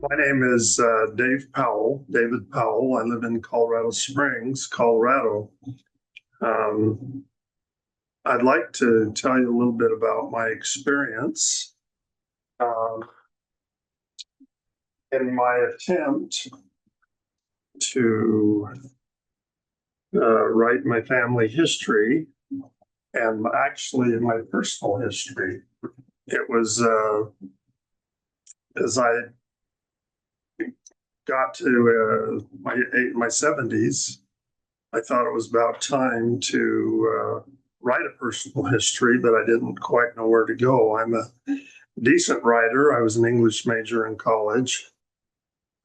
My name is Dave Powell, David Powell. I live in Colorado Springs, Colorado. Um, I'd like to tell you a little bit about my experience in my attempt to write my family history and actually my personal history. It was as I got to my 70s, I thought it was about time to write a personal history, but I didn't quite know where to go. I'm a decent writer. I was an English major in college,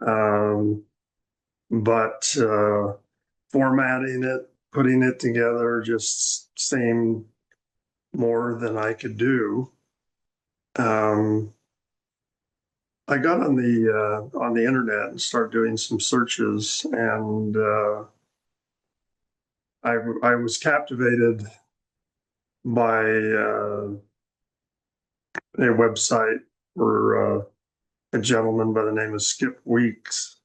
um, but formatting it, putting it together just seemed more than I could do. Um, I got on the internet and started doing some searches, and I was captivated by a website for a gentleman by the name of Skip Weeks,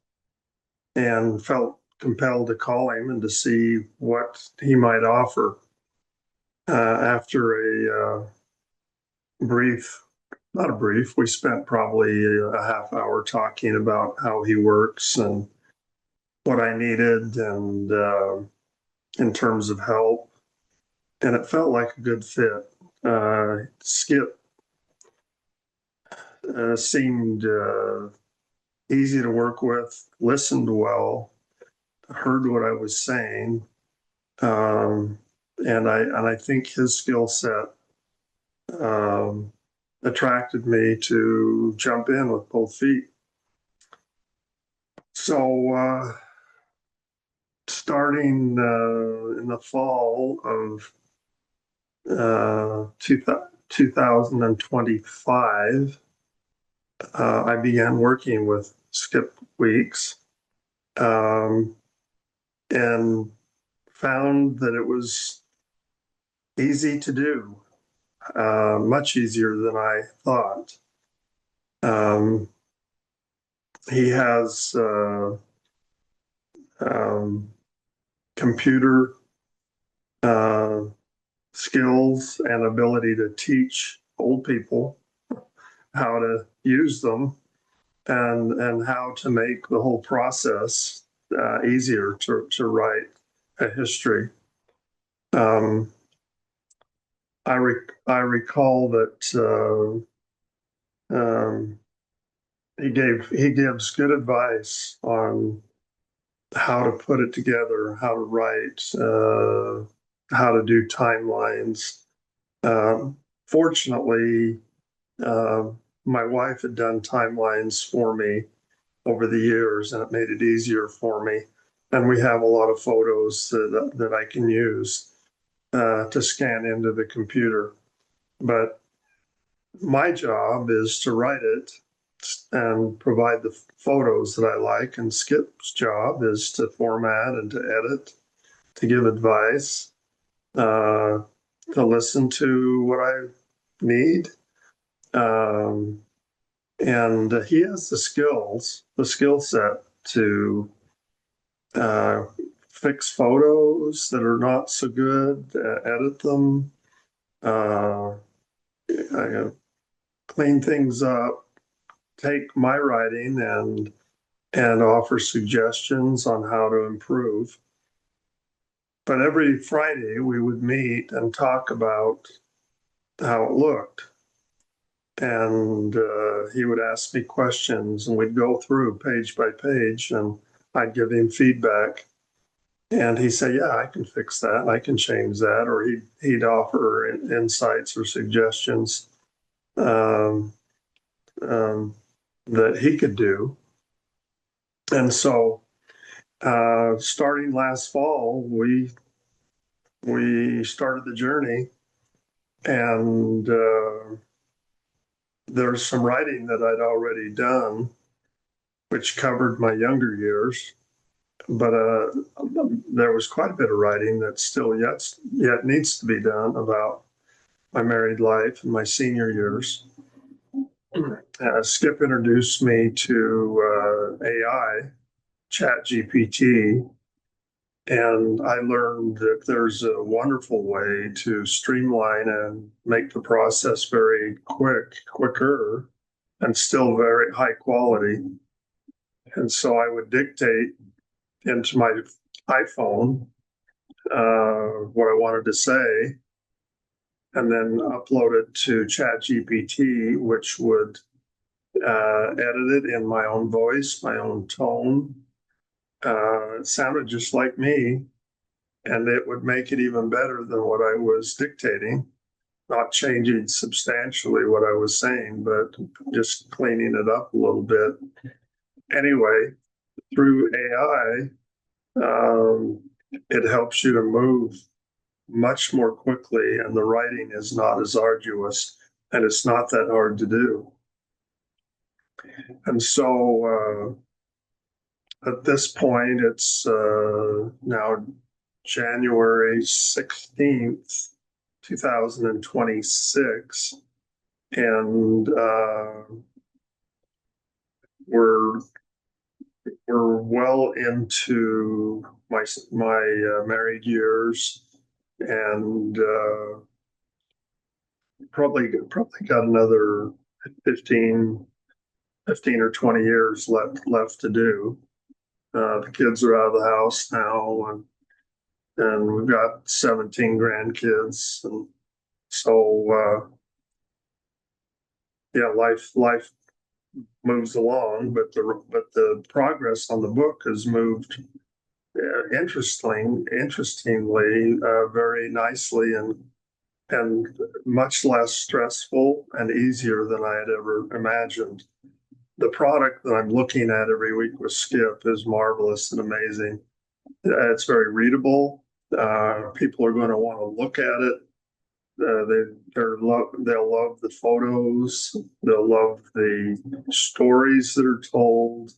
and felt compelled to call him and to see what he might offer. After a brief, not a brief, we spent probably a half hour talking about how he works and what I needed, and in terms of help. And it felt like a good fit. Skip seemed easy to work with, listened well, heard what I was saying, um, and I think his skill set um, attracted me to jump in with both feet. So, starting in the fall of 2025, I began working with Skip Weeks, um, and found that it was easy to do, much easier than I thought. Um, he has um, computer uh, skills and ability to teach old people how to use them, and how to make the whole process easier to write a history. Um, I recall that um, he gives good advice on how to put it together, how to write, how to do timelines. Fortunately, uh, my wife had done timelines for me over the years, and it made it easier for me. And we have a lot of photos that I can use to scan into the computer. But my job is to write it and provide the photos that I like, and Skip's job is to format and to edit, to give advice, uh, to listen to what I need. Um, and he has the skill set to uh, fix photos that are not so good, edit them, uh, clean things up, take my writing and offer suggestions on how to improve. But every Friday we would meet and talk about how it looked. And he would ask me questions, and we'd go through page by page, and I'd give him feedback. And he'd say, "Yeah, I can fix that. I can change that." Or he'd offer insights or suggestions um, um, that he could do. And so, starting last fall, we started the journey, and there's some writing that I'd already done, which covered my younger years, but there was quite a bit of writing that still yet needs to be done about my married life and my senior years. Skip introduced me to AI, Chat GPT, and I learned that there's a wonderful way to streamline and make the process very quicker, and still very high quality. And so I would dictate into my iPhone what I wanted to say, and then upload it to ChatGPT, which would edit it in my own voice, my own tone. It sounded just like me, and it would make it even better than what I was dictating, not changing substantially what I was saying, but just cleaning it up a little bit. Anyway, through AI, it helps you to move much more quickly, and the writing is not as arduous, and it's not that hard to do. And so at this point, it's now January 16th, 2026, and we're well into my married years, and probably got another 15 or 20 years left to do. The kids are out of the house now, and we've got 17 grandkids, and so yeah, life moves along, but the progress on the book has moved interestingly, very nicely, and much less stressful and easier than I had ever imagined. The product that I'm looking at every week with Skip is marvelous and amazing. It's very readable. People are going to want to look at it. They'll love the photos. They'll love the stories that are told.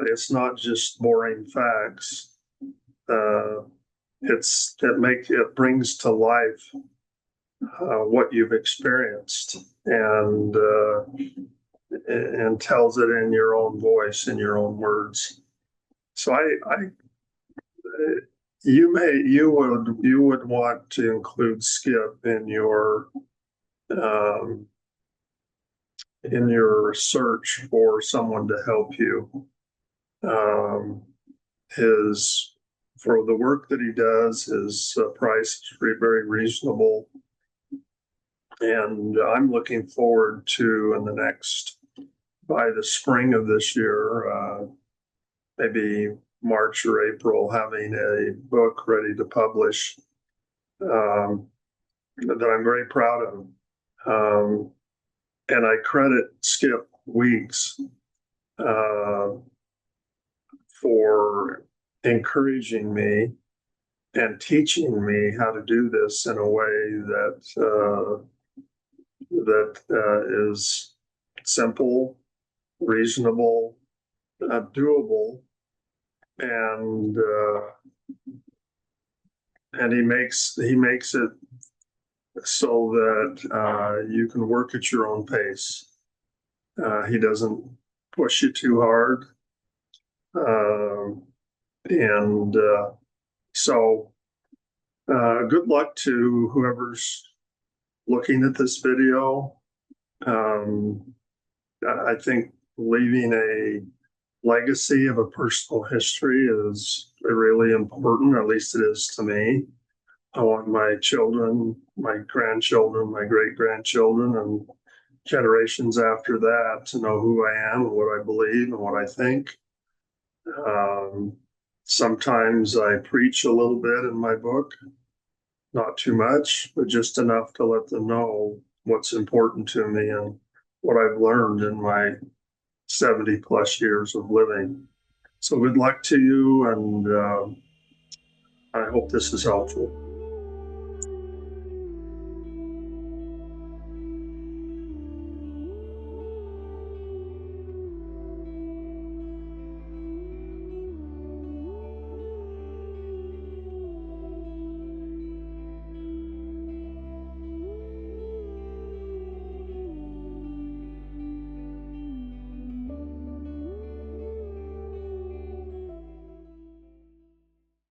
It's not just boring facts. It brings to life what you've experienced, and tells it in your own voice, in your own words. So you would want to include Skip in your search for someone to help you. His For the work that he does, his price is very reasonable, and I'm looking forward to by the spring of this year, maybe March or April, having a book ready to publish that I'm very proud of. And I credit Skip Weeks for encouraging me and teaching me how to do this in a way that is simple, reasonable, doable, and he makes it so that you can work at your own pace. He doesn't push you too hard, and so good luck to whoever's looking at this video. I think leaving a legacy of a personal history is really important, at least it is to me. I want my children, my grandchildren, my great-grandchildren, and generations after that to know who I am and what I believe and what I think. Sometimes I preach a little bit in my book, not too much, but just enough to let them know what's important to me and what I've learned in my 70 plus years of living. So good luck to you, and I hope this is helpful.